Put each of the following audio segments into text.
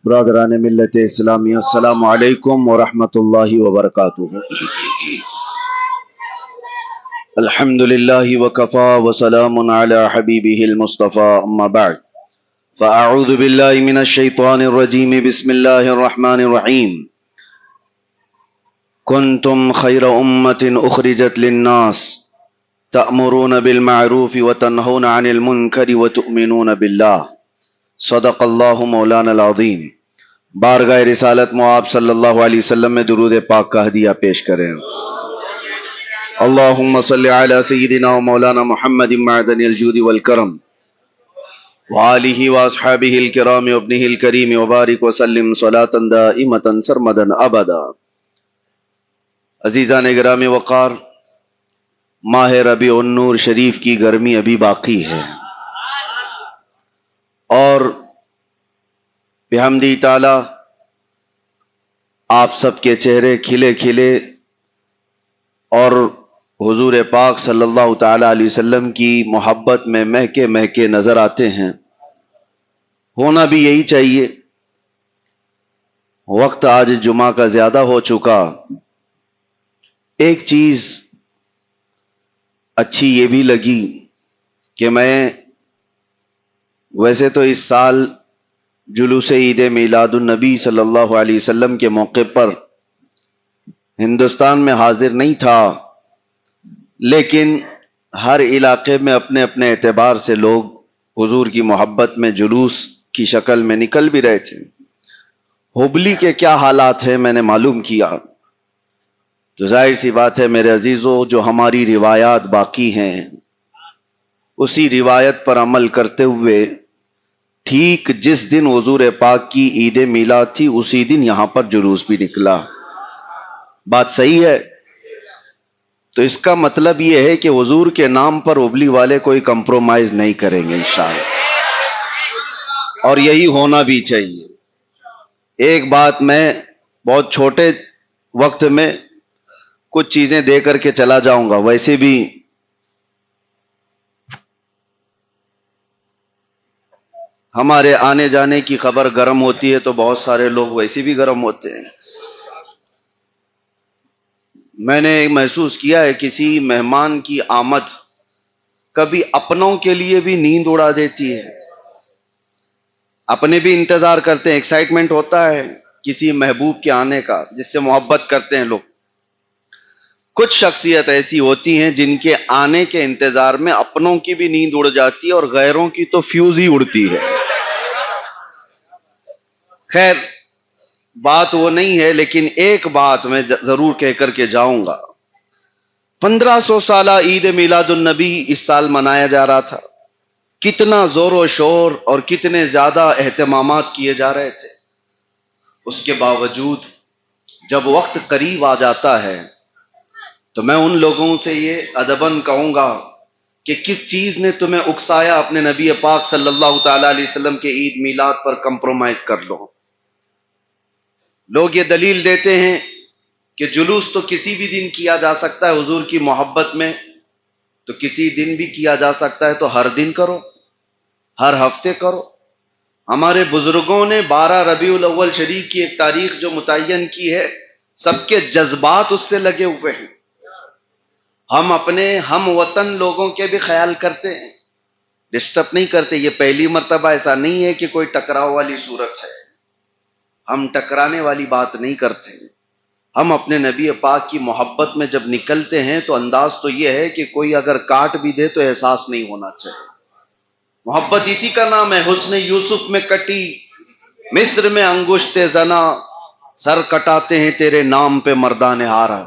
برادران ملت اسلامی، السلام علیکم ورحمۃ اللہ وبرکاتہ۔ الحمدللہ وکفی وسلام علی حبیبہ المصطفى، اما بعد فاعوذ باللہ من الشیطان الرجیم، بسم اللہ الرحمن الرحیم۔ کنتم خیر امۃ اخرجت للناس تأمرون بالمعروف وتنہون عن المنکر وتؤمنون باللہ، صدق اللہ مولانا العظیم۔ بارگاہ رسالت مآب صلی اللہ علیہ وسلم میں درود پاک کا ہدیہ پیش کریں۔ اللہم صلی علی سیدنا و مولانا محمد معدن الجود والکرم وآلہ واصحابہ الکرام وابنہ الکریم وبارک وسلم صلاة دائمة سرمدا ابدا۔ عزیزان گرامی وقار، ماہ ربیع النور شریف کی گرمی ابھی باقی ہے، اور بحمدی تعالی آپ سب کے چہرے کھلے کھلے اور حضور پاک صلی اللہ تعالی علیہ وسلم کی محبت میں مہکے مہکے نظر آتے ہیں۔ ہونا بھی یہی چاہیے۔ وقت آج جمعہ کا زیادہ ہو چکا۔ ایک چیز اچھی یہ بھی لگی کہ میں ویسے تو اس سال جلوس عید میلاد النبی صلی اللہ علیہ وسلم کے موقع پر ہندوستان میں حاضر نہیں تھا، لیکن ہر علاقے میں اپنے اپنے اعتبار سے لوگ حضور کی محبت میں جلوس کی شکل میں نکل بھی رہے تھے۔ ہبلی کے کیا حالات ہیں میں نے معلوم کیا، تو ظاہر سی بات ہے میرے عزیزو، جو ہماری روایات باقی ہیں اسی روایت پر عمل کرتے ہوئے ٹھیک جس دن حضور پاک کی عید میلاد تھی اسی دن یہاں پر جلوس بھی نکلا۔ بات صحیح ہے؟ تو اس کا مطلب یہ ہے کہ حضور کے نام پر ہبلی والے کوئی کمپرومائز نہیں کریں گے انشاءاللہ، اور یہی ہونا بھی چاہیے۔ ایک بات میں بہت چھوٹے وقت میں کچھ چیزیں دے کر کے چلا جاؤں گا، ویسے بھی ہمارے آنے جانے کی خبر گرم ہوتی ہے تو بہت سارے لوگ ویسے بھی گرم ہوتے ہیں۔ میں نے محسوس کیا ہے کسی مہمان کی آمد کبھی اپنوں کے لیے بھی نیند اڑا دیتی ہے۔ اپنے بھی انتظار کرتے ہیں، ایکسائٹمنٹ ہوتا ہے کسی محبوب کے آنے کا جس سے محبت کرتے ہیں لوگ۔ کچھ شخصیت ایسی ہوتی ہیں جن کے آنے کے انتظار میں اپنوں کی بھی نیند اڑ جاتی ہے اور غیروں کی تو فیوز ہی اڑتی ہے۔ خیر بات وہ نہیں ہے، لیکن ایک بات میں ضرور کہہ کر کے جاؤں گا۔ 1500 سالہ عید میلاد النبی اس سال منایا جا رہا تھا۔ کتنا زور و شور اور کتنے زیادہ اہتمامات کیے جا رہے تھے، اس کے باوجود جب وقت قریب آ جاتا ہے تو میں ان لوگوں سے یہ ادباً کہوں گا کہ کس چیز نے تمہیں اکسایا اپنے نبی پاک صلی اللہ تعالی علیہ وسلم کے عید میلاد پر کمپرومائز کر لو۔ لوگ یہ دلیل دیتے ہیں کہ جلوس تو کسی بھی دن کیا جا سکتا ہے، حضور کی محبت میں تو کسی دن بھی کیا جا سکتا ہے، تو ہر دن کرو، ہر ہفتے کرو۔ ہمارے بزرگوں نے 12 ربیع الاول شریف کی ایک تاریخ جو متعین کی ہے، سب کے جذبات اس سے لگے ہوئے ہیں۔ ہم اپنے ہم وطن لوگوں کے بھی خیال کرتے ہیں، ڈسٹرب نہیں کرتے۔ یہ پہلی مرتبہ ایسا نہیں ہے کہ کوئی ٹکراؤ والی صورت ہے، ہم ٹکرانے والی بات نہیں کرتے۔ ہم اپنے نبی پاک کی محبت میں جب نکلتے ہیں تو انداز تو یہ ہے کہ کوئی اگر کاٹ بھی دے تو احساس نہیں ہونا چاہیے۔ محبت اسی کا نام ہے۔ حسن یوسف میں کٹی مصر میں انگشت زنا، سر کٹاتے ہیں تیرے نام پہ مردان ہارا۔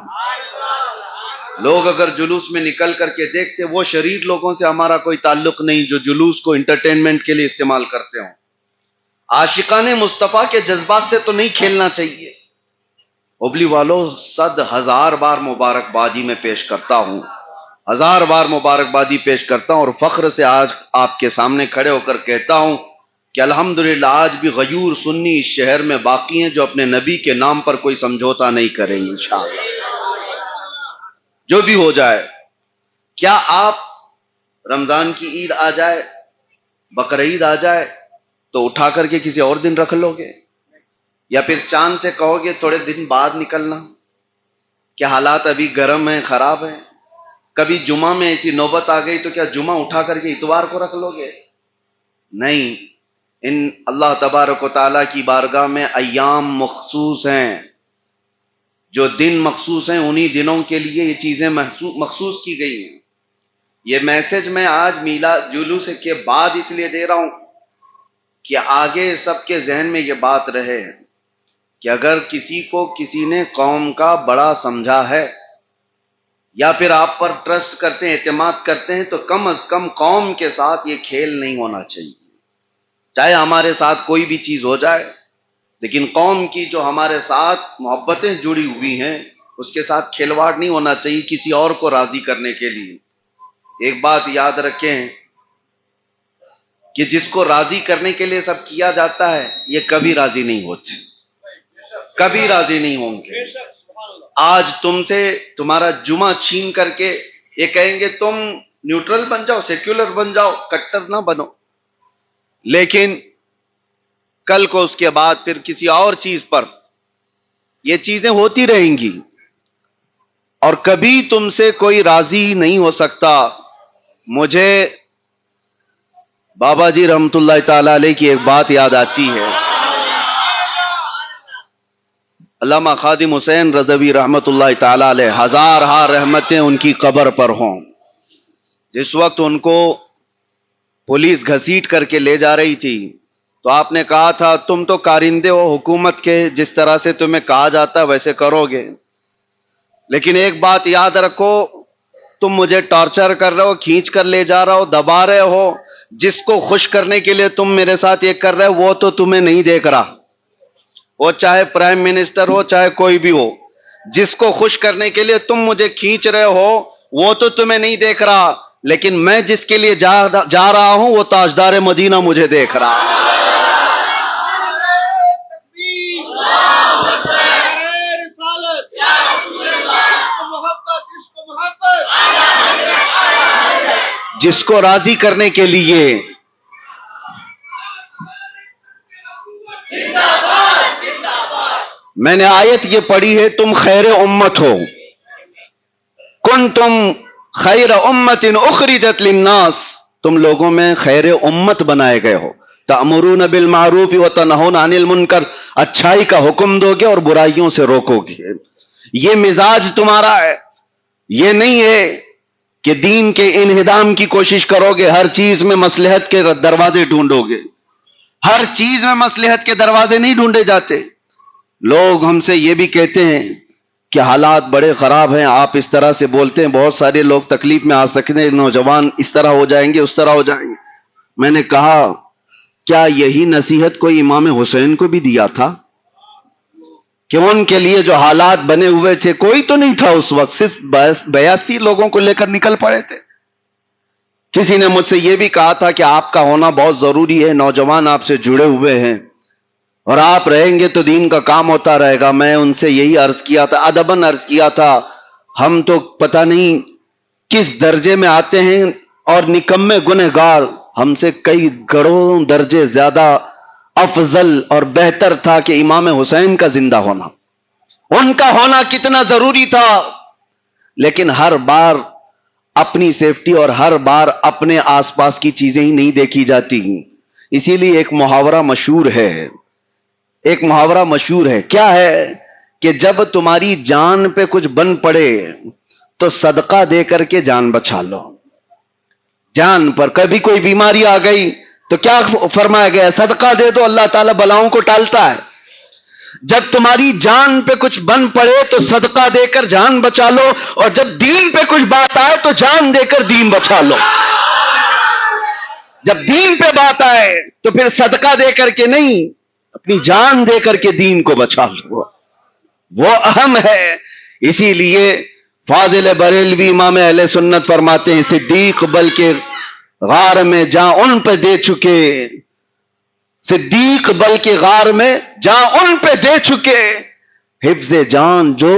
لوگ اگر جلوس میں نکل کر کے دیکھتے، وہ شریر لوگوں سے ہمارا کوئی تعلق نہیں جو جلوس کو انٹرٹینمنٹ کے لیے استعمال کرتے ہوں۔ عاشقان مصطفیٰ کے جذبات سے تو نہیں کھیلنا چاہیے۔ ہبلی والوں، 100,000 بار مبارکبادی میں پیش کرتا ہوں، 1000 بار مبارکبادی پیش کرتا ہوں، اور فخر سے آج آپ کے سامنے کھڑے ہو کر کہتا ہوں کہ الحمدللہ آج بھی غیور سنی اس شہر میں باقی ہیں جو اپنے نبی کے نام پر کوئی سمجھوتا نہیں کریں گے انشاءاللہ، جو بھی ہو جائے۔ کیا آپ رمضان کی عید آ جائے، بقرعید آ جائے تو اٹھا کر کے کسی اور دن رکھ لو گے؟ یا پھر چاند سے کہو گے تھوڑے دن بعد نکلنا؟ کیا حالات ابھی گرم ہیں، خراب ہیں؟ کبھی جمعہ میں ایسی نوبت آ گئی تو کیا جمعہ اٹھا کر کے اتوار کو رکھ لو گے؟ نہیں، ان اللہ تبارک و تعالیٰ کی بارگاہ میں ایام مخصوص ہیں، جو دن مخصوص ہیں، انہی دنوں کے لیے یہ چیزیں مخصوص کی گئی ہیں۔ یہ میسج میں آج میلاد جلوس کے بعد اس لیے دے رہا ہوں کہ آگے سب کے ذہن میں یہ بات رہے کہ اگر کسی کو کسی نے قوم کا بڑا سمجھا ہے یا پھر آپ پر ٹرسٹ کرتے ہیں، اعتماد کرتے ہیں، تو کم از کم قوم کے ساتھ یہ کھیل نہیں ہونا چاہیے۔ چاہے ہمارے ساتھ کوئی بھی چیز ہو جائے، لیکن قوم کی جو ہمارے ساتھ محبتیں جڑی ہوئی ہیں اس کے ساتھ کھلواڑ نہیں ہونا چاہیے کسی اور کو راضی کرنے کے لیے۔ ایک بات یاد رکھیں کہ جس کو راضی کرنے کے لیے سب کیا جاتا ہے، یہ کبھی راضی نہیں ہوتے، کبھی راضی نہیں ہوں گے۔ آج تم سے تمہارا جمعہ چھین کر کے یہ کہیں گے تم نیوٹرل بن جاؤ، سیکولر بن جاؤ، کٹر نہ بنو، لیکن کل کو اس کے بعد پھر کسی اور چیز پر یہ چیزیں ہوتی رہیں گی اور کبھی تم سے کوئی راضی نہیں ہو سکتا۔ مجھے بابا جی رحمت اللہ تعالی علیہ کی ایک بات یاد آتی ہے۔ علامہ خادم حسین رضوی رحمت اللہ تعالی علیہ، ہزار رحمتیں ان کی قبر پر ہوں۔ جس وقت ان کو پولیس گھسیٹ کر کے لے جا رہی تھی تو آپ نے کہا تھا تم تو کارندے ہو حکومت کے، جس طرح سے تمہیں کہا جاتا ویسے کرو گے، لیکن ایک بات یاد رکھو، تم مجھے ٹارچر کر رہے ہو، کھینچ کر لے جا رہے ہو، دبا رہے ہو، جس کو خوش کرنے کے لیے تم میرے ساتھ یہ کر رہے ہو وہ تو تمہیں نہیں دیکھ رہا، وہ چاہے پرائم منسٹر ہو چاہے کوئی بھی ہو، جس کو خوش کرنے کے لیے تم مجھے کھینچ رہے ہو وہ تو تمہیں نہیں دیکھ رہا، لیکن میں جس کے لیے جا رہا ہوں وہ تاجدار مدینہ مجھے دیکھ رہا۔ جس کو راضی کرنے کے لیے میں نے آیت یہ پڑھی ہے، تم خیر امت ہو، کنتم خیر امت اخرجت للناس، تم لوگوں میں خیر امت بنائے گئے ہو، تأمرون بالمعروف وتنہون عن المنکر، اچھائی کا حکم دو گے اور برائیوں سے روکو گے۔ یہ مزاج تمہارا ہے، یہ نہیں ہے کہ دین کے انہدام کی کوشش کرو گے، ہر چیز میں مصلحت کے دروازے ڈھونڈو گے۔ ہر چیز میں مصلحت کے دروازے نہیں ڈھونڈے جاتے۔ لوگ ہم سے یہ بھی کہتے ہیں کہ حالات بڑے خراب ہیں، آپ اس طرح سے بولتے ہیں، بہت سارے لوگ تکلیف میں آ سکتے ہیں، نوجوان اس طرح ہو جائیں گے، اس طرح ہو جائیں گے۔ میں نے کہا کیا یہی نصیحت کوئی امام حسین کو بھی دیا تھا کہ ان کے لیے جو حالات بنے ہوئے تھے، کوئی تو نہیں تھا اس وقت، صرف 82 لوگوں کو لے کر نکل پڑے تھے۔ کسی نے مجھ سے یہ بھی کہا تھا کہ آپ کا ہونا بہت ضروری ہے، نوجوان آپ سے جڑے ہوئے ہیں اور آپ رہیں گے تو دین کا کام ہوتا رہے گا۔ میں ان سے یہی عرض کیا تھا، ادباً عرض کیا تھا، ہم تو پتہ نہیں کس درجے میں آتے ہیں اور نکمے گنہگار، ہم سے کئی کروڑوں درجے زیادہ افضل اور بہتر تھا کہ امام حسین کا زندہ ہونا، ان کا ہونا کتنا ضروری تھا، لیکن ہر بار اپنی سیفٹی اور ہر بار اپنے آس پاس کی چیزیں ہی نہیں دیکھی جاتی۔ اسی لیے ایک محاورہ مشہور ہے، ایک محاورہ مشہور ہے، کیا ہے کہ جب تمہاری جان پہ کچھ بن پڑے تو صدقہ دے کر کے جان بچا لو۔ جان پر کبھی کوئی بیماری آ گئی تو کیا فرمایا گیا؟ صدقہ دے دو، اللہ تعالیٰ بلاؤں کو ٹالتا ہے۔ جب تمہاری جان پہ کچھ بن پڑے تو صدقہ دے کر جان بچا لو، اور جب دین پہ کچھ بات آئے تو جان دے کر دین بچا لو۔ جب دین پہ بات آئے تو پھر صدقہ دے کر کے نہیں، اپنی جان دے کر کے دین کو بچا لو، وہ اہم ہے۔ اسی لیے فاضل بریلوی امام اہل سنت فرماتے ہیں، صدیق بلکہ غار میں جاں ان پہ دے چکے، صدیق بلکہ غار میں جاں ان پہ دے چکے، حفظ جان جو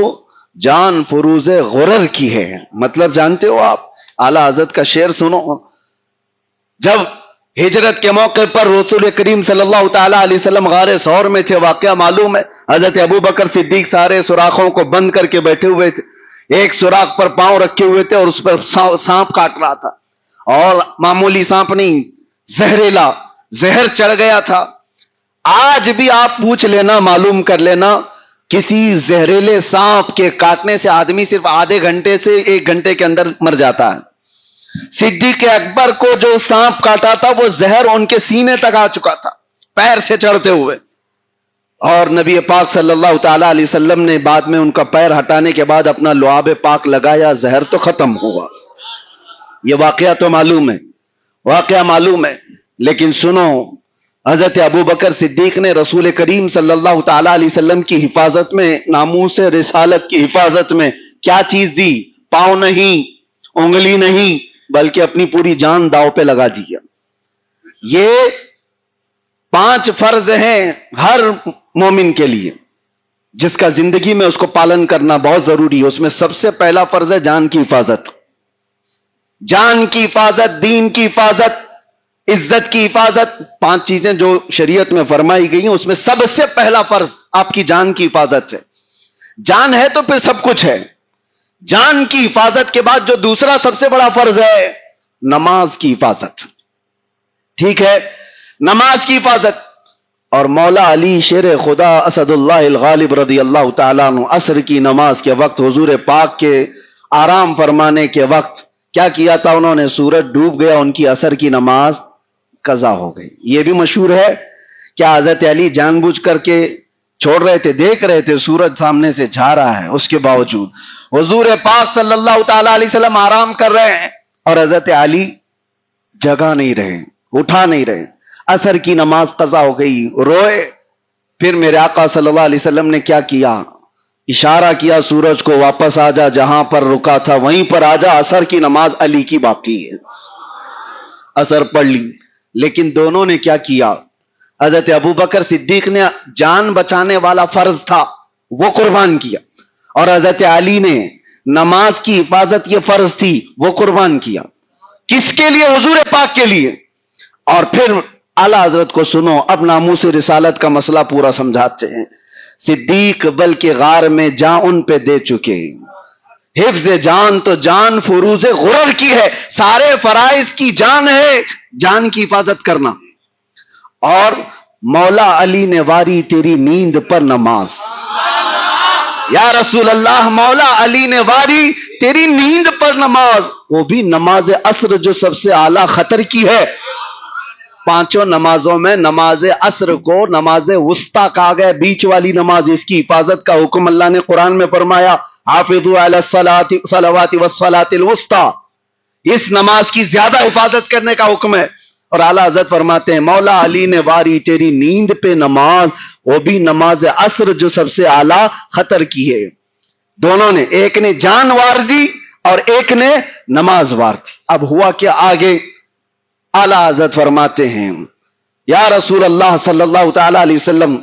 جان فروز غرر کی ہے۔ مطلب جانتے ہو آپ؟ اعلیٰ حضرت کا شعر سنو، جب ہجرت کے موقع پر رسول کریم صلی اللہ تعالی علیہ وسلم غار ثور میں تھے، واقعہ معلوم ہے. حضرت ابو بکر صدیق سارے سوراخوں کو بند کر کے بیٹھے ہوئے تھے، ایک سوراخ پر پاؤں رکھے ہوئے تھے اور اس پر سانپ کاٹ رہا تھا، اور معمولی سانپ نہیں، زہریلا زہر چڑھ گیا تھا. آج بھی آپ پوچھ لینا، معلوم کر لینا، کسی زہریلے سانپ کے کاٹنے سے آدمی صرف آدھے گھنٹے سے 1 گھنٹے کے اندر مر جاتا ہے. صدیق اکبر کو جو سانپ کاٹا تھا وہ زہر ان کے سینے تک آ چکا تھا پیر سے چڑھتے ہوئے، اور نبی پاک صلی اللہ تعالی علیہ وسلم نے بعد میں ان کا پیر ہٹانے کے بعد اپنا لعاب پاک لگایا، زہر تو ختم ہوا. یہ واقعہ تو معلوم ہے، واقعہ معلوم ہے. لیکن سنو، حضرت ابو بکر صدیق نے رسول کریم صلی اللہ تعالی علیہ وسلم کی حفاظت میں، ناموس رسالت کی حفاظت میں کیا چیز دی؟ پاؤں نہیں، انگلی نہیں، بلکہ اپنی پوری جان داؤ پہ لگا دیا. یہ 5 فرض ہیں ہر مومن کے لیے، جس کا زندگی میں اس کو پالن کرنا بہت ضروری ہے. اس میں سب سے پہلا فرض ہے جان کی حفاظت. جان کی حفاظت، دین کی حفاظت، عزت کی حفاظت. 5 چیزیں جو شریعت میں فرمائی گئی ہیں، اس میں سب سے پہلا فرض آپ کی جان کی حفاظت ہے. جان ہے تو پھر سب کچھ ہے. جان کی حفاظت کے بعد جو دوسرا سب سے بڑا فرض ہے، نماز کی حفاظت. ٹھیک ہے، نماز کی حفاظت. اور مولا علی شیر خدا اسد اللہ الغالب رضی اللہ تعالیٰ عنہ عصر کی نماز کے وقت، حضور پاک کے آرام فرمانے کے وقت کیا کیا تھا انہوں نے؟ سورج ڈوب گیا، ان کی عصر کی نماز قضا ہو گئی. یہ بھی مشہور ہے. کیا حضرت علی جان بوجھ کر کے چھوڑ رہے تھے؟ دیکھ رہے تھے سورج سامنے سے جا رہا ہے، اس کے باوجود حضور پاک صلی اللہ تعالی علیہ وسلم آرام کر رہے ہیں اور حضرت علی جگہ نہیں رہے، اٹھا نہیں رہے. عصر کی نماز قضا ہو گئی، روئے. پھر میرے آقا صلی اللہ علیہ وسلم نے کیا کیا؟ اشارہ کیا سورج کو، واپس آ جا، جہاں پر رکا تھا وہیں پر آ جا، عصر کی نماز علی کی باقی ہے. عصر پڑھ لی. لیکن دونوں نے کیا کیا؟ حضرت ابو بکر صدیق نے جان بچانے والا فرض تھا وہ قربان کیا، اور حضرت علی نے نماز کی حفاظت یہ فرض تھی وہ قربان کیا. کس کے لیے؟ حضور پاک کے لیے. اور پھر اعلیٰ حضرت کو سنو، اب ناموس رسالت کا مسئلہ پورا سمجھاتے ہیں. صدیق بلکہ غار میں جان ان پہ دے چکے. حفظ جان تو جان فروز غرر کی ہے، سارے فرائض کی جان ہے جان کی حفاظت کرنا. اور مولا علی نے واری تیری نیند پر نماز. یا رسول اللہ، مولا علی نے واری تیری نیند پر نماز، وہ بھی نماز عصر جو سب سے اعلیٰ خطر کی ہے. 5 نمازوں میں نماز عصر کو نماز وسطیٰ کہا گیا، بیچ والی نماز. اس کی حفاظت کا حکم اللہ نے قرآن میں فرمایا، حافظوا علی الصلوات والصلاۃ الوسطیٰ. اس نماز کی زیادہ حفاظت کرنے کا حکم ہے. اور اعلیٰ حضرت فرماتے ہیں مولا علی نے واری تیری نیند پہ نماز، وہ بھی نماز عصر جو سب سے اعلیٰ خطر کی ہے. دونوں نے، ایک نے جان وار دی اور ایک نے نماز وار دی. اب ہوا کہ آگے اعلیٰ حضرت فرماتے ہیں یا رسول اللہ صلی اللہ تعالی علیہ وسلم،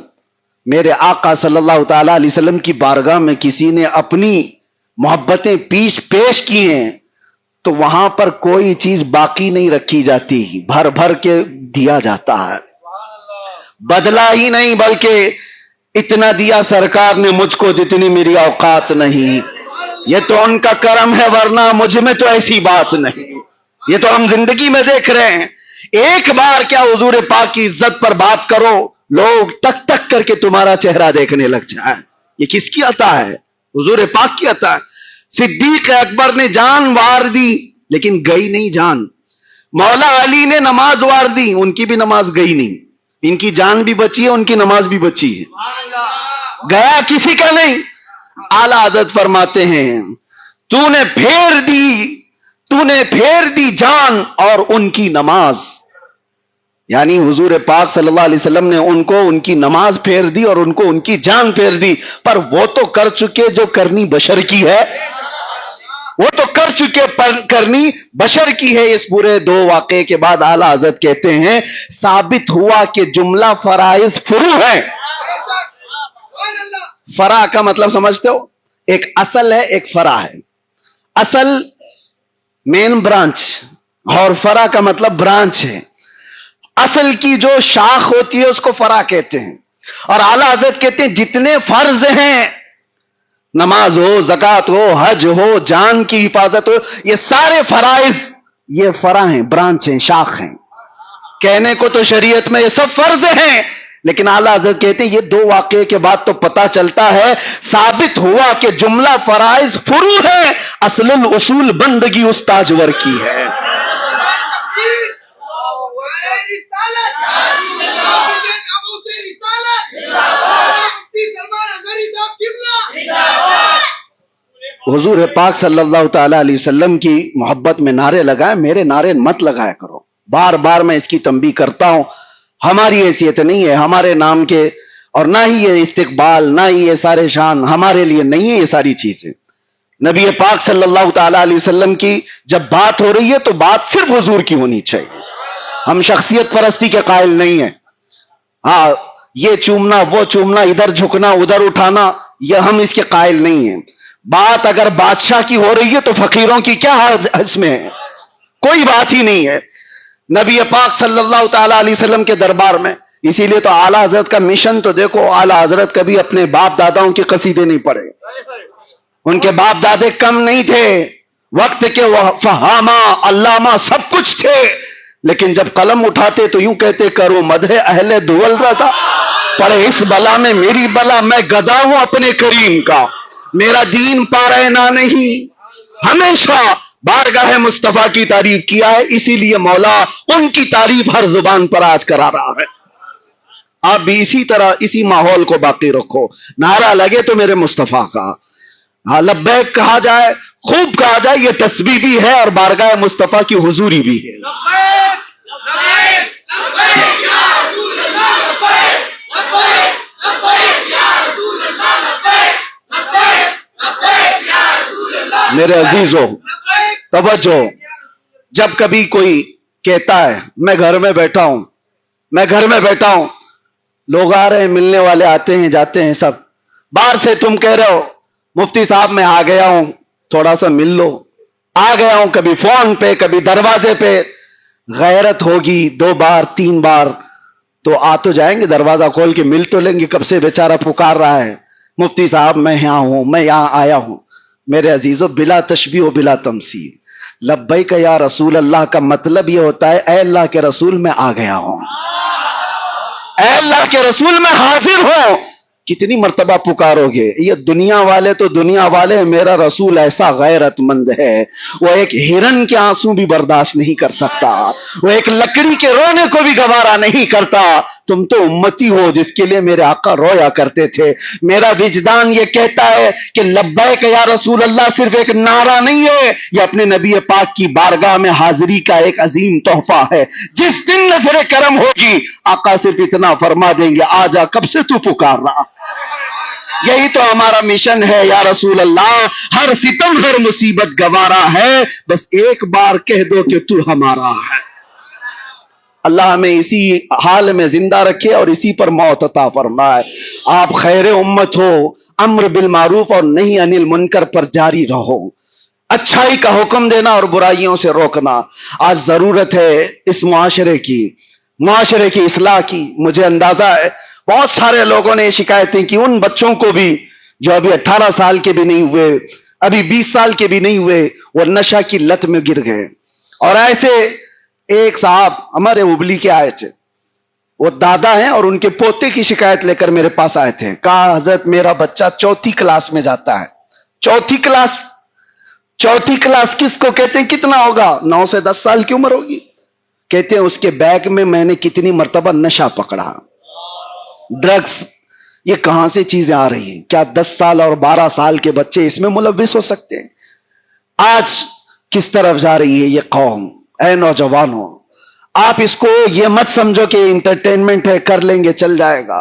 میرے آقا صلی اللہ تعالی علیہ وسلم کی بارگاہ میں کسی نے اپنی محبتیں پیش کی ہیں تو وہاں پر کوئی چیز باقی نہیں رکھی جاتی، بھر بھر کے دیا جاتا ہے. بدلا ہی نہیں بلکہ اتنا دیا سرکار نے مجھ کو جتنی میری اوقات نہیں. یہ تو ان کا کرم ہے، ورنہ مجھ میں تو ایسی بات نہیں. یہ تو ہم زندگی میں دیکھ رہے ہیں. ایک بار کیا حضور پاک کی عزت پر بات کرو، لوگ ٹک ٹک کر کے تمہارا چہرہ دیکھنے لگ جائیں. یہ کس کی عطا ہے؟ حضور پاک کی عطا ہے. صدیق اکبر نے جان وار دی لیکن گئی نہیں جان. مولا علی نے نماز وار دی، ان کی بھی نماز گئی نہیں. ان کی جان بھی بچی ہے، ان کی نماز بھی بچی ہے، گیا کسی کا نہیں. اعلیٰ حضرت فرماتے ہیں تو نے پھیر دی جان اور ان کی نماز. یعنی حضور پاک صلی اللہ علیہ وسلم نے ان کو ان کی نماز پھیر دی اور ان کو ان کی جان پھیر دی. پر وہ تو کر چکے جو کرنی بشر کی ہے، وہ تو کر چکے پر کرنی بشر کی ہے. اس پورے 2 واقعے کے بعد اعلیٰ حضرت کہتے ہیں ثابت ہوا کہ جملہ فرائض فرو ہے. فرع کا مطلب سمجھتے ہو؟ ایک اصل ہے، ایک فرع ہے. اصل مین برانچ اور فرع کا مطلب برانچ ہے. اصل کی جو شاخ ہوتی ہے اس کو فرع کہتے ہیں. اور اعلیٰ حضرت کہتے ہیں جتنے فرض ہیں، نماز ہو، زکات ہو، حج ہو، جان کی حفاظت ہو، یہ سارے فرائض یہ فرع ہیں، برانچ ہیں، شاخ ہیں. کہنے کو تو شریعت میں یہ سب فرض ہیں، لیکن اعلیٰ حضرت کہتے ہیں یہ دو واقعے کے بعد تو پتا چلتا ہے، ثابت ہوا کہ جملہ فرائض فروع ہے، اصل الاصول بندگی اس تاجور کی ہے. حضور پاک صلی اللہ تعالی علیہ وسلم کی محبت میں نعرے لگائے، میرے نعرے مت لگایا کرو. بار بار میں اس کی تنبیہ کرتا ہوں، ہماری حیثیت نہیں ہے ہمارے نام کے، اور نہ ہی یہ استقبال، نہ ہی یہ سارے شان ہمارے لیے نہیں ہے یہ ساری چیزیں. نبی پاک صلی اللہ تعالی علیہ وسلم کی جب بات ہو رہی ہے تو بات صرف حضور کی ہونی چاہیے. ہم شخصیت پرستی کے قائل نہیں ہیں. ہاں یہ چومنا وہ چومنا، ادھر جھکنا ادھر اٹھانا، یہ ہم اس کے قائل نہیں ہیں. بات اگر بادشاہ کی ہو رہی ہے تو فقیروں کی کیا اس میں ہے؟ کوئی بات ہی نہیں ہے. نبی پاک صلی اللہ تعالی علیہ وسلم کے دربار میں، اسی لیے تو اعلیٰ حضرت کا مشن تو دیکھو، اعلیٰ حضرت کبھی اپنے باپ داداؤں کے قصیدے نہیں پڑھے. ان کے باپ دادے کم نہیں تھے، وقت کے فہامہ علامہ سب کچھ تھے، لیکن جب قلم اٹھاتے تو یوں کہتے کرو مدح اہل دول رضا، پڑے اس بلا میں میری بلا، میں گدا ہوں اپنے کریم کا، میرا دین پارینہ نہیں. ہمیشہ بارگاہ مصطفیٰ کی تعریف کیا ہے، اسی لیے مولا ان کی تعریف ہر زبان پر آج کرا رہا ہے. آپ بھی اسی طرح اسی ماحول کو باقی رکھو. نعرہ لگے تو میرے مصطفیٰ کا، ہاں لبیک کہا جائے، خوب کہا جائے، یہ تسبیح بھی ہے اور بارگاہ مصطفیٰ کی حضوری بھی ہے. میرے عزیزو توجہ، جب کبھی کوئی کہتا ہے میں گھر میں بیٹھا ہوں، میں گھر میں بیٹھا ہوں، لوگ آ رہے ہیں، ملنے والے آتے ہیں جاتے ہیں، سب باہر سے تم کہہ رہے ہو مفتی صاحب میں آ گیا ہوں تھوڑا سا مل لو، آ گیا ہوں، کبھی فون پہ کبھی دروازے پہ. غیرت ہوگی 2 بار 3 بار تو آ تو جائیں گے، دروازہ کھول کے مل تو لیں گے. کب سے بیچارہ پکار رہا ہے مفتی صاحب میں یہاں ہوں، میں یہاں آیا ہوں. میرے عزیزو بلا تشبیہ و بلا تمثیل، لبیک یا رسول اللہ کا مطلب یہ ہوتا ہے اے اللہ کے رسول میں آ گیا ہوں، اے اللہ کے رسول میں حاضر ہوں. کتنی مرتبہ پکارو گے؟ یہ دنیا والے تو دنیا والے، میرا رسول ایسا غیرت مند ہے، وہ ایک ہرن کے آنسو بھی برداشت نہیں کر سکتا، وہ ایک لکڑی کے رونے کو بھی گوارا نہیں کرتا. تم تو امتی ہو جس کے لیے میرے آقا رویا کرتے تھے. میرا وجدان یہ کہتا ہے کہ لبیک یا رسول اللہ صرف ایک نعرہ نہیں ہے، یہ اپنے نبی پاک کی بارگاہ میں حاضری کا ایک عظیم تحفہ ہے. جس دن نظر کرم ہوگی آقا صرف اتنا فرما دیں گے آ جا، کب سے تو پکار رہا. یہی تو ہمارا مشن ہے یا رسول اللہ، ہر ستم ہر مصیبت گوارا ہے، بس ایک بار کہہ دو کہ تو ہمارا ہے. اللہ ہمیں اسی حال میں زندہ رکھے اور اسی پر موت عطا فرمائے. آپ خیر امت ہو، امر بالمعروف اور نہی عن المنکر پر جاری رہو، اچھائی کا حکم دینا اور برائیوں سے روکنا. آج ضرورت ہے اس معاشرے کی اصلاح کی. مجھے اندازہ ہے بہت سارے لوگوں نے شکایتیں کی، ان بچوں کو بھی جو ابھی 18 سال کے بھی نہیں ہوئے، ابھی 20 سال کے بھی نہیں ہوئے، وہ نشہ کی لت میں گر گئے. اور ایسے ایک صاحب ہمارے ابلی کے آئے تھے، وہ دادا ہیں اور ان کے پوتے کی شکایت لے کر میرے پاس آئے تھے. کہا حضرت میرا بچہ 4تھی کلاس میں جاتا ہے. 4تھی کلاس کس کو کہتے ہیں؟ کتنا ہوگا؟ 9 سے 10 سال کی عمر ہوگی. کہتے ہیں اس کے بیگ میں میں نے کتنی مرتبہ نشہ پکڑا، ڈرگس. یہ کہاں سے چیزیں آ رہی ہیں؟ کیا 10 سال اور 12 سال کے بچے اس میں ملوث ہو سکتے ہیں؟ آج کس طرف جا رہی ہے یہ قوم؟ اے نوجوانوں، آپ اس کو یہ مت سمجھو کہ انٹرٹینمنٹ ہے، کر لیں گے چل جائے گا.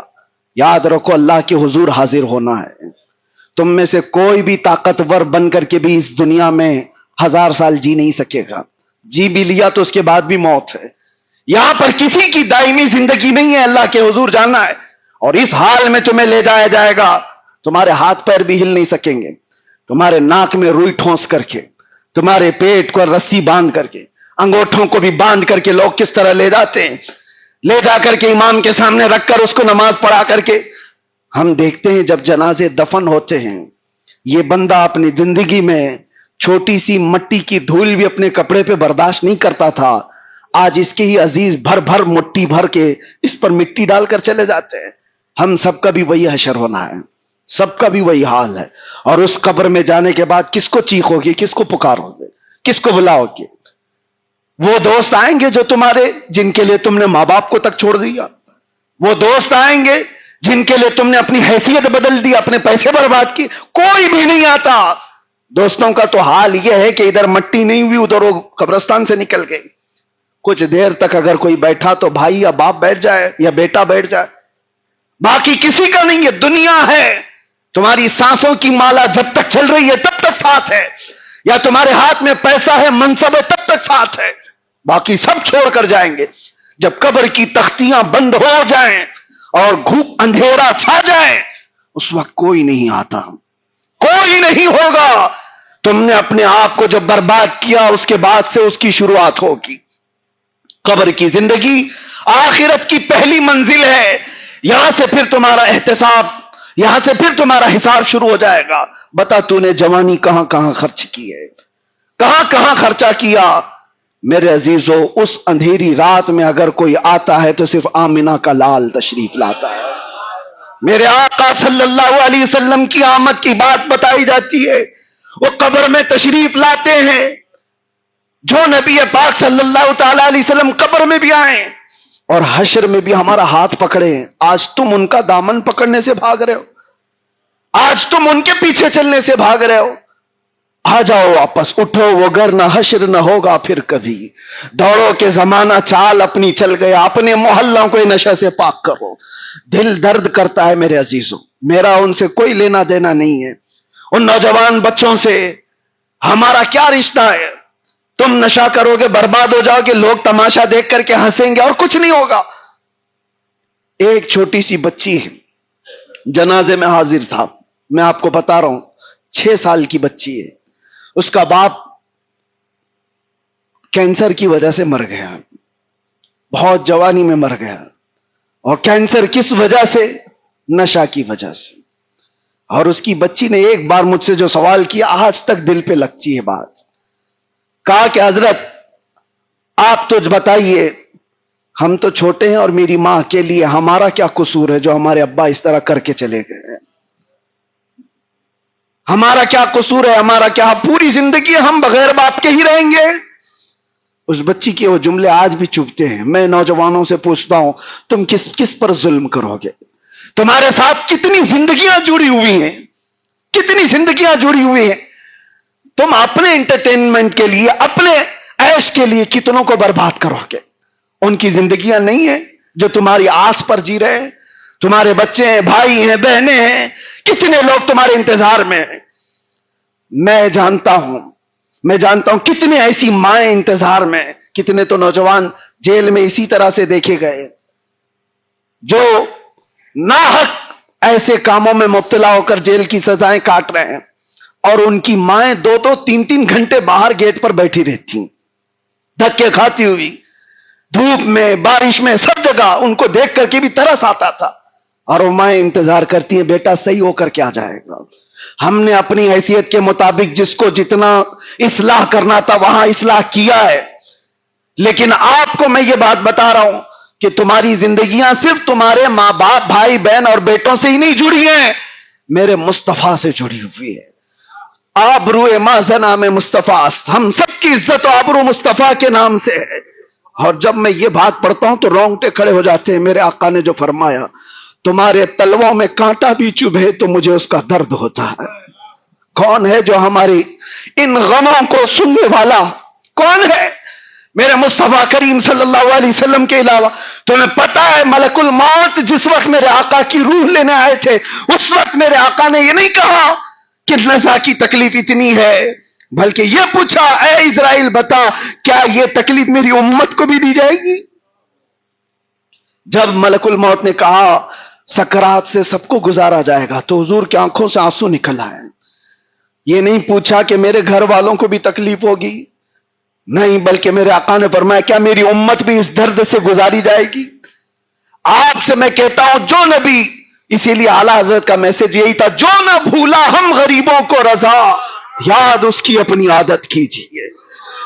یاد رکھو اللہ کے حضور حاضر ہونا ہے. تم میں سے کوئی بھی طاقتور بن کر کے بھی اس دنیا میں 1000 سال جی نہیں سکے گا. جی بھی لیا تو اس کے بعد بھی موت ہے. یہاں پر کسی کی دائمی زندگی نہیں ہے، اللہ کے حضور جانا ہے. اور اس حال میں تمہیں لے جایا جائے گا، تمہارے ہاتھ پیر بھی ہل نہیں سکیں گے. تمہارے ناک میں روئی ٹھونس کر کے، تمہارے پیٹ کو رسی باندھ کر کے، انگوٹھوں کو بھی باندھ کر کے لوگ کس طرح لے جاتے ہیں. لے جا کر کے امام کے سامنے رکھ کر اس کو نماز پڑھا کر کے ہم دیکھتے ہیں جب جنازے دفن ہوتے ہیں، یہ بندہ اپنی زندگی میں چھوٹی سی مٹی کی دھول بھی اپنے کپڑے پہ برداشت نہیں کرتا تھا، آج اس کے ہی عزیز بھر بھر مٹی بھر کے اس پر مٹی ڈال کر چلے جاتے ہیں۔ ہم سب کا بھی وہی حشر ہونا ہے، سب کا بھی وہی حال ہے، اور اس قبر میں جانے کے بعد کس کو چیخو گے، کس کو پکارو گے، کس کو بلاؤ گے؟ وہ دوست آئیں گے جو تمہارے، جن کے لیے تم نے ماں باپ کو تک چھوڑ دیا، وہ دوست آئیں گے جن کے لیے تم نے اپنی حیثیت بدل دی، اپنے پیسے برباد کی، کوئی بھی نہیں آتا۔ دوستوں کا تو حال یہ ہے کہ ادھر مٹی نہیں ہوئی ادھر وہ قبرستان سے نکل گئے، کچھ دیر تک اگر کوئی بیٹھا تو بھائی یا باپ بیٹھ جائے یا بیٹا بیٹھ جائے، باقی کسی کا نہیں ہے۔ دنیا ہے، تمہاری سانسوں کی مالا جب تک چل رہی ہے تب تک ساتھ ہے، یا تمہارے ہاتھ میں پیسہ ہے، منصب ہے، تب تک ساتھ ہے، باقی سب چھوڑ کر جائیں گے۔ جب قبر کی تختیاں بند ہو جائیں اور گھوپ اندھیرا چھا جائے، اس وقت کوئی نہیں آتا، کوئی نہیں ہوگا۔ تم نے اپنے آپ کو جب برباد کیا، اس کے بعد سے اس کی شروعات ہوگی۔ قبر کی زندگی آخرت کی پہلی منزل ہے، یہاں سے پھر تمہارا احتساب، یہاں سے پھر تمہارا حساب شروع ہو جائے گا۔ بتا تو نے جوانی کہاں کہاں خرچ کی ہے، کہاں کہاں خرچہ کیا؟ میرے عزیزو، اس اندھیری رات میں اگر کوئی آتا ہے تو صرف آمنہ کا لال تشریف لاتا ہے۔ میرے آقا صلی اللہ علیہ وسلم کی آمد کی بات بتائی جاتی ہے، وہ قبر میں تشریف لاتے ہیں۔ جو نبی پاک صلی اللہ تعالی علیہ وسلم قبر میں بھی آئیں اور حشر میں بھی ہمارا ہاتھ پکڑے، آج تم ان کا دامن پکڑنے سے بھاگ رہے ہو، آج تم ان کے پیچھے چلنے سے بھاگ رہے ہو۔ آ جاؤ واپس، اٹھو، وگرنہ حشر نہ ہوگا پھر کبھی۔ دوڑو کہ زمانہ چال اپنی چل گیا، اپنے محلوں کو نشہ سے پاک کرو۔ دل درد کرتا ہے میرے عزیزوں، میرا ان سے کوئی لینا دینا نہیں ہے، ان نوجوان بچوں سے ہمارا کیا رشتہ ہے؟ تم نشہ کرو گے، برباد ہو جاؤ گے، لوگ تماشا دیکھ کر کے ہنسیں گے اور کچھ نہیں ہوگا۔ ایک چھوٹی سی بچی جنازے میں حاضر تھا، میں آپ کو بتا رہا ہوں، 6 سال کی بچی ہے، اس کا باپ کینسر کی وجہ سے مر گیا، بہت جوانی میں مر گیا، اور کینسر کس وجہ سے؟ نشہ کی وجہ سے۔ اور اس کی بچی نے ایک بار مجھ سے جو سوال کیا، آج تک دل پہ لگتی ہے بات، کہا کہ حضرت آپ تو بتائیے، ہم تو چھوٹے ہیں اور میری ماں کے لیے ہمارا کیا قصور ہے جو ہمارے ابا اس طرح کر کے چلے گئے؟ ہمارا کیا قصور ہے؟ ہمارا کیا؟ پوری زندگی ہم بغیر باپ کے ہی رہیں گے؟ اس بچی کے وہ جملے آج بھی چبھتے ہیں۔ میں نوجوانوں سے پوچھتا ہوں، تم کس پر ظلم کرو گے؟ تمہارے ساتھ کتنی زندگیاں جڑی ہوئی ہیں، کتنی زندگیاں جڑی ہوئی ہیں، تم اپنے انٹرٹینمنٹ کے لیے، اپنے عیش کے لیے کتنوں کو برباد کرو گے؟ ان کی زندگیاں نہیں ہیں جو تمہاری آس پر جی رہے ہیں؟ تمہارے بچے ہیں، بھائی ہیں، بہنیں ہیں، کتنے لوگ تمہارے انتظار میں ہیں۔ میں جانتا ہوں کتنے ایسی مائیں انتظار میں، کتنے تو نوجوان جیل میں اسی طرح سے دیکھے گئے جو ناحق ایسے کاموں میں مبتلا ہو کر جیل کی سزائیں کاٹ رہے ہیں، اور ان کی مائیں 2-2 3-3 گھنٹے باہر گیٹ پر بیٹھی رہتی، دھکے کھاتی ہوئی، دھوپ میں، بارش میں، سب جگہ ان کو دیکھ کر کے بھی ترس آتا تھا، اور وہ مائیں انتظار کرتی ہیں بیٹا صحیح ہو کر کیا جائے گا۔ ہم نے اپنی حیثیت کے مطابق جس کو جتنا اصلاح کرنا تھا وہاں اصلاح کیا ہے، لیکن آپ کو میں یہ بات بتا رہا ہوں کہ تمہاری زندگیاں صرف تمہارے ماں باپ، بھائی بہن اور بیٹوں سے ہی نہیں جڑی ہیں، میرے مصطفیٰ سے جڑی ہوئی ہے۔ آبرو ماذا نام مصطفیٰ، ہم سب کی عزت و آبرو مصطفیٰ کے نام سے ہے۔ اور جب میں یہ بات پڑھتا ہوں تو رونگٹے کھڑے ہو جاتے ہیں۔ میرے آقا نے جو فرمایا، تمہارے تلووں میں کانٹا بھی چبھے تو مجھے اس کا درد ہوتا ہے۔ کون ہے جو ہماری ان غموں کو سننے والا؟ کون ہے میرے مصطفیٰ کریم صلی اللہ علیہ وسلم کے علاوہ؟ تمہیں پتا ہے ملک الموت جس وقت میرے آقا کی روح لینے آئے تھے، اس وقت میرے آقا نے یہ نہیں کہا کہ نزا کی تکلیف اتنی ہے، بلکہ یہ پوچھا، اے اسرائیل بتا کیا یہ تکلیف میری امت کو بھی دی جائے گی؟ جب ملک الموت نے کہا سکرات سے سب کو گزارا جائے گا تو حضور کی آنکھوں سے آنسو نکل آئے۔ یہ نہیں پوچھا کہ میرے گھر والوں کو بھی تکلیف ہوگی، نہیں، بلکہ میرے آقا نے فرمایا کیا میری امت بھی اس درد سے گزاری جائے گی؟ آپ سے میں کہتا ہوں جو نبی، اسی لیے اعلیٰ حضرت کا میسج یہی تھا، جو نہ بھولا ہم غریبوں کو رضا، یاد اس کی اپنی عادت کیجیے،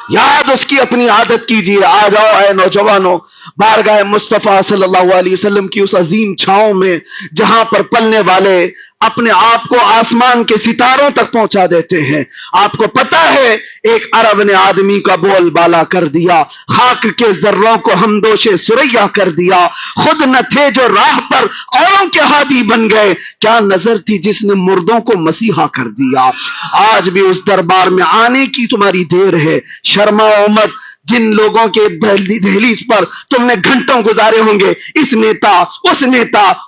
یاد اس کی اپنی عادت کیجیے۔ آ جاؤ اے نوجوانوں، بارگاہ مصطفیٰ صلی اللہ علیہ وسلم کی اس عظیم چھاؤں میں جہاں پر پلنے والے اپنے آپ کو آسمان کے ستاروں تک پہنچا دیتے ہیں۔ آپ کو پتا ہے ایک عرب نے آدمی کا بول بالا کر دیا، خاک کے ذروں کو ہمدوش سریا کر دیا، خود نہ تھے جو راہ پر اوروں کے ہادی بن گئے، کیا نظر تھی جس نے مردوں کو مسیحا کر دیا۔ آج بھی اس دربار میں آنے کی تمہاری دیر ہے، شرماؤ مت۔ جن لوگوں کے دہلیز پر تم نے گھنٹوں گزارے ہوں گے، اس نیتا،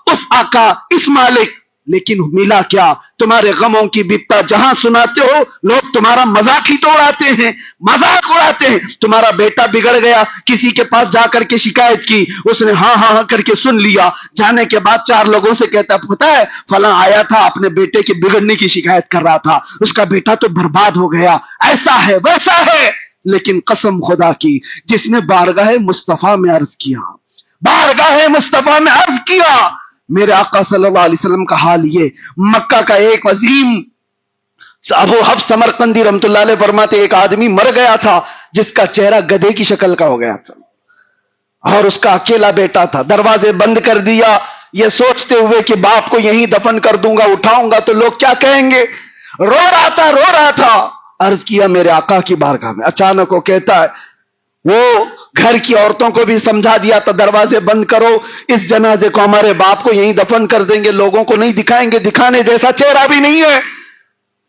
اس آقا، اس مالک، لیکن ملا کیا؟ تمہارے غموں کی بپتا جہاں سناتے ہو لوگ تمہارا مذاق ہی تو اڑاتے ہیں، مذاق اڑاتے ہیں۔ تمہارا بیٹا بگڑ گیا، کسی کے پاس جا کر کے شکایت کی، اس نے ہاں ہاں کر کے سن لیا، جانے کے بعد 4 لوگوں سے کہتا پتا ہے فلاں آیا تھا اپنے بیٹے کے بگڑنے کی شکایت کر رہا تھا، اس کا بیٹا تو برباد ہو گیا، ایسا ہے ویسا ہے۔ لیکن قسم خدا کی جس نے بارگاہ مصطفیٰ میں عرض کیا، بارگاہ مصطفیٰ میں عرض کیا، میرے آقا صلی اللہ علیہ وسلم کا حال یہ، مکہ کا ایک عظیم ابو حفص سمرقندی رحمت اللہ علیہ فرماتے ایک آدمی مر گیا تھا جس کا چہرہ گدھے کی شکل کا ہو گیا تھا، اور اس کا اکیلا بیٹا تھا، دروازے بند کر دیا یہ سوچتے ہوئے کہ باپ کو یہیں دفن کر دوں گا، اٹھاؤں گا تو لوگ کیا کہیں گے، رو رہا تھا۔ عرض کیا میرے آقا کی بارگاہ میں، اچانک وہ کہتا ہے وہ گھر کی عورتوں کو بھی سمجھا دیا تھا دروازے بند کرو، اس جنازے کو ہمارے باپ کو یہیں دفن کر دیں گے، لوگوں کو نہیں دکھائیں گے، دکھانے جیسا چہرہ بھی نہیں ہے۔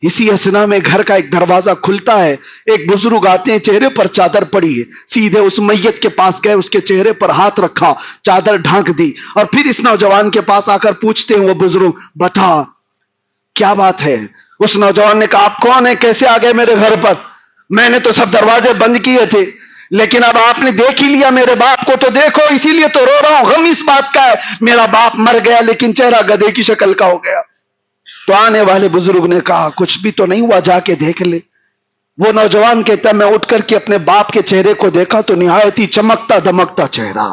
اسی اسنا میں گھر کا ایک دروازہ کھلتا ہے، ایک بزرگ آتے ہیں، چہرے پر چادر پڑی ہے، سیدھے اس میت کے پاس گئے، اس کے چہرے پر ہاتھ رکھا، چادر ڈھانک دی، اور پھر اس نوجوان کے پاس آ کر پوچھتے ہیں وہ بزرگ بتا کیا بات ہے۔ اس نوجوان نے کہا آپ کون ہیں، کیسے آ گئے میرے گھر پر؟ میں نے تو سب دروازے بند کیے تھے، لیکن اب آپ نے دیکھ ہی لیا میرے باپ کو تو دیکھو، اسی لیے تو رو رہا ہوں، غم اس بات کا ہے میرا باپ مر گیا لیکن چہرہ گدھے کی شکل کا ہو گیا۔ تو آنے والے بزرگ نے کہا کچھ بھی تو نہیں ہوا، جا کے دیکھ لے۔ وہ نوجوان کہتا میں اٹھ کر کے اپنے باپ کے چہرے کو دیکھا تو نہایت ہی چمکتا دمکتا چہرہ،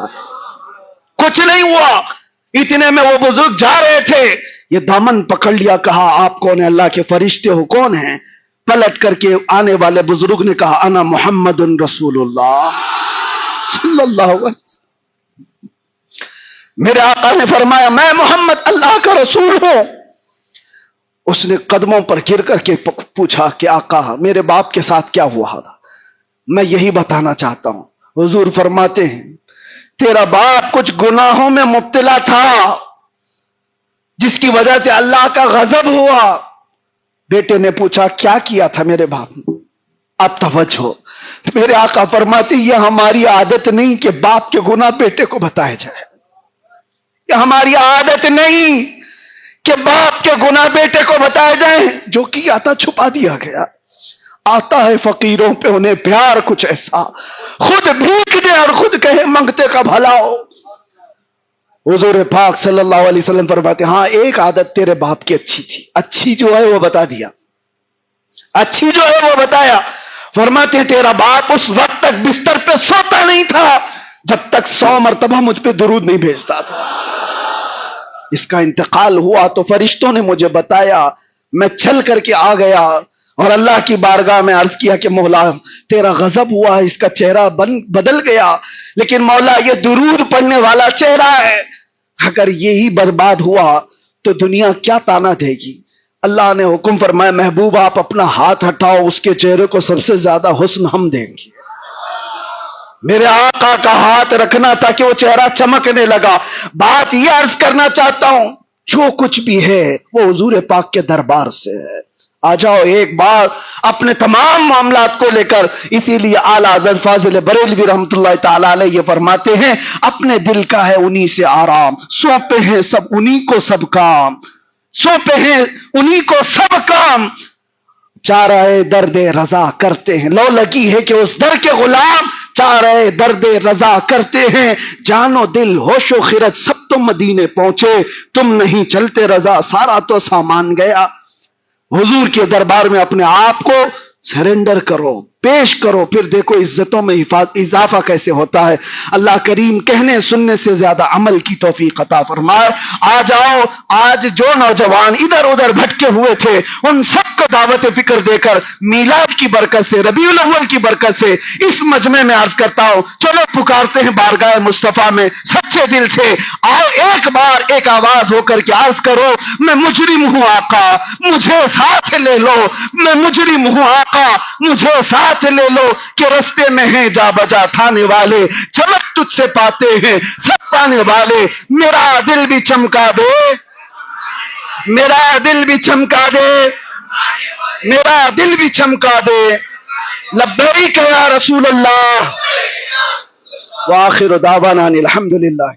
کچھ نہیں ہوا۔ اتنے میں وہ بزرگ جا رہے تھے، یہ دامن پکڑ لیا، کہا آپ کون ہیں؟ اللہ کے فرشتے ہو؟ کون ہیں؟ پلٹ کر کے آنے والے بزرگ نے کہا انا محمد رسول اللہ صلی اللہ علیہ وسلم۔ میرے آقا نے فرمایا میں محمد اللہ کا رسول ہوں۔ اس نے قدموں پر گر کر کے پوچھا کہ آقا میرے باپ کے ساتھ کیا ہوا تھا؟ میں یہی بتانا چاہتا ہوں۔ حضور فرماتے ہیں تیرا باپ کچھ گناہوں میں مبتلا تھا جس کی وجہ سے اللہ کا غضب ہوا۔ بیٹے نے پوچھا کیا کیا تھا میرے باپ نے؟ اب توجہ، میرے آقا فرماتے یہ ہماری عادت نہیں کہ باپ کے گناہ بیٹے کو بتائے جائے، یہ ہماری عادت نہیں کہ باپ کے گناہ بیٹے کو بتائے جائیں، جو کیا تھا چھپا دیا گیا۔ آتا ہے فقیروں پہ انہیں پیار کچھ ایسا، خود بھیک دے اور خود کہے منگتے کا بھلا ہو۔ حضور پاک صلی اللہ علیہ وسلم فرماتے ہاں ایک عادت تیرے باپ کی اچھی تھی، اچھی جو ہے وہ بتا دیا، اچھی جو ہے وہ بتایا۔ فرماتے ہیں تیرا باپ اس وقت تک بستر پہ سوتا نہیں تھا جب تک 100 مرتبہ مجھ پہ درود نہیں بھیجتا تھا۔ اس کا انتقال ہوا تو فرشتوں نے مجھے بتایا، میں چل کر کے آ گیا اور اللہ کی بارگاہ میں عرض کیا کہ مولا تیرا غضب ہوا، اس کا چہرہ بدل گیا، لیکن مولا یہ درود پڑھنے والا چہرہ ہے، اگر یہی برباد ہوا تو دنیا کیا تانا دے گی۔ اللہ نے حکم فرمایا محبوب آپ اپنا ہاتھ ہٹاؤ، اس کے چہرے کو سب سے زیادہ حسن ہم دیں گے۔ میرے آقا کا ہاتھ رکھنا تھا کہ وہ چہرہ چمکنے لگا۔ بات یہ عرض کرنا چاہتا ہوں جو کچھ بھی ہے وہ حضور پاک کے دربار سے ہے۔ آ جاؤ ایک بار اپنے تمام معاملات کو لے کر، اسی لیے اعلیٰ حضرت فاضل بریلوی رحمت اللہ تعالی علیہ یہ فرماتے ہیں اپنے دل کا ہے انہی سے آرام، سونپے ہیں سب انہی کو سب کام، سونپے ہیں انہی کو سب کام، چارہ درد رضا کرتے ہیں، لو لگی ہے کہ اس در کے غلام چارہ درد رضا کرتے ہیں، جان و دل ہوش و خرد سب تو مدینے پہنچے، تم نہیں چلتے رضا سارا تو سامان گیا۔ حضور کے دربار میں اپنے آپ کو سرنڈر کرو، پیش کرو، پھر دیکھو عزتوں میں اضافہ کیسے ہوتا ہے۔ اللہ کریم کہنے سننے سے زیادہ عمل کی توفیق عطا فرمائے۔ آ جاؤ، آج جو نوجوان ادھر ادھر بھٹکے ہوئے تھے ان سب کو دعوت فکر دے کر میلاد کی برکت سے، ربیع الاول کی برکت سے اس مجمع میں عرض کرتا ہوں، چلو پکارتے ہیں بارگاہ مصطفیٰ میں سچے دل سے، آؤ ایک بار ایک آواز ہو کر کے عرض کرو، میں مجرم ہوں آقا مجھے ساتھ لے لو، میں مجرم ہوں آقا مجھے ساتھ لے لو، کہ رستے میں ہیں جا بجا تھانے والے، چمک تجھ سے پاتے ہیں سب پانے والے، میرا دل بھی چمکا دے، میرا دل بھی چمکا دے، میرا دل بھی چمکا دے، لبیک یا رسول اللہ، وآخر دعوانا الحمدللہ۔